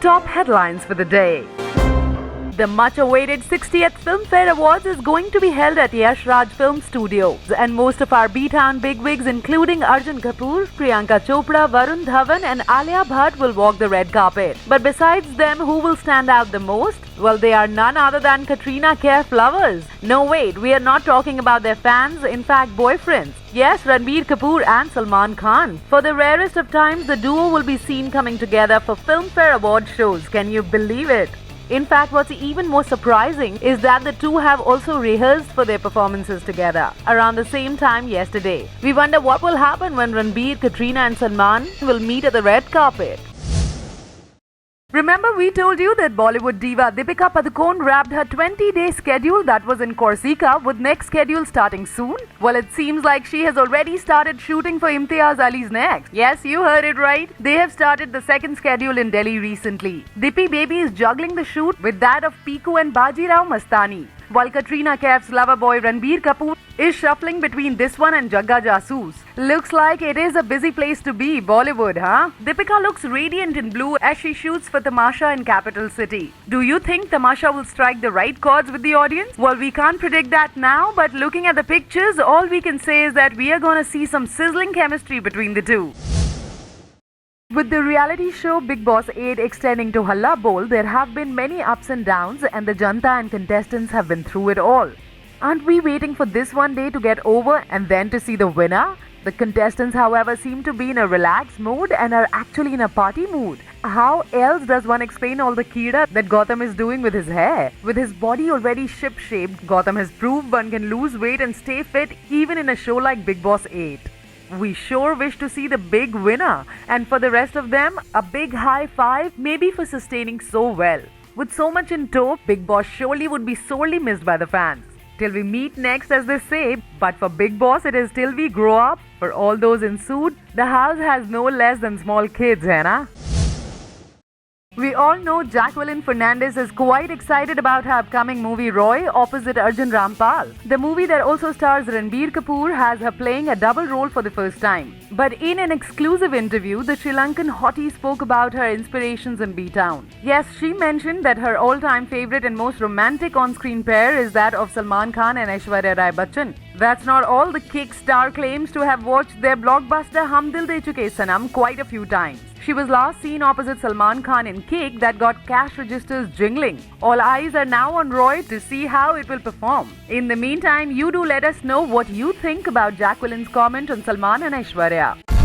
Top headlines for the day. The much-awaited 60th Filmfare Awards is going to be held at Yash Raj Film Studios, and most of our B-Town bigwigs, including Arjun Kapoor, Priyanka Chopra, Varun Dhawan and Alia Bhatt will walk the red carpet. But besides them, who will stand out the most? Well, they are none other than Katrina Kaif lovers. No, wait, we are not talking about their fans, in fact boyfriends. Yes, Ranbir Kapoor and Salman Khan. For the rarest of times, the duo will be seen coming together for Filmfare Award shows. Can you believe it? In fact, what's even more surprising is that the two have also rehearsed for their performances together around the same time yesterday. We wonder what will happen when Ranbir, Katrina and Salman will meet at the red carpet. Remember, we told you that Bollywood diva Deepika Padukone wrapped her 20-day schedule that was in Corsica, with next schedule starting soon? Well, it seems like she has already started shooting for Imtiaz Ali's next. Yes, you heard it right. They have started the second schedule in Delhi recently. Dippy Baby is juggling the shoot with that of Piku and Bajirao Mastani, while Katrina Kaif's lover boy Ranbir Kapoor is shuffling between this one and Jagga Jasoos. Looks like it is a busy place to be, Bollywood, huh? Deepika looks radiant in blue as she shoots for Tamasha in Capital City. Do you think Tamasha will strike the right chords with the audience? Well, we can't predict that now, but looking at the pictures, all we can say is that we are gonna see some sizzling chemistry between the two. With the reality show Bigg Boss 8 extending to Halla Bol, there have been many ups and downs, and the Janta and contestants have been through it all. Aren't we waiting for this one day to get over and then to see the winner? The contestants, however, seem to be in a relaxed mood and are actually in a party mood. How else does one explain all the kida that Gautam is doing with his hair? With his body already ship-shaped, Gautam has proved one can lose weight and stay fit even in a show like Bigg Boss 8. We sure wish to see the big winner, and for the rest of them, a big high five, maybe for sustaining so well. With so much in tow, Bigg Boss surely would be sorely missed by the fans. Till we meet next, as they say, but for Bigg Boss it is till we grow up. For all those ensued, the house has no less than small kids, hai na? We all know Jacqueline Fernandez is quite excited about her upcoming movie Roy opposite Arjun Rampal. The movie that also stars Ranbir Kapoor has her playing a double role for the first time. But in an exclusive interview, the Sri Lankan hottie spoke about her inspirations in B-Town. Yes, she mentioned that her all-time favorite and most romantic on-screen pair is that of Salman Khan and Aishwarya Rai Bachchan. That's not all. The Kick star claims to have watched their blockbuster Hum Dil De Chuke Sanam quite a few times. She was last seen opposite Salman Khan in Kick that got cash registers jingling. All eyes are now on Roy to see how it will perform. In the meantime, you do let us know what you think about Jacqueline's comment on Salman and Aishwarya.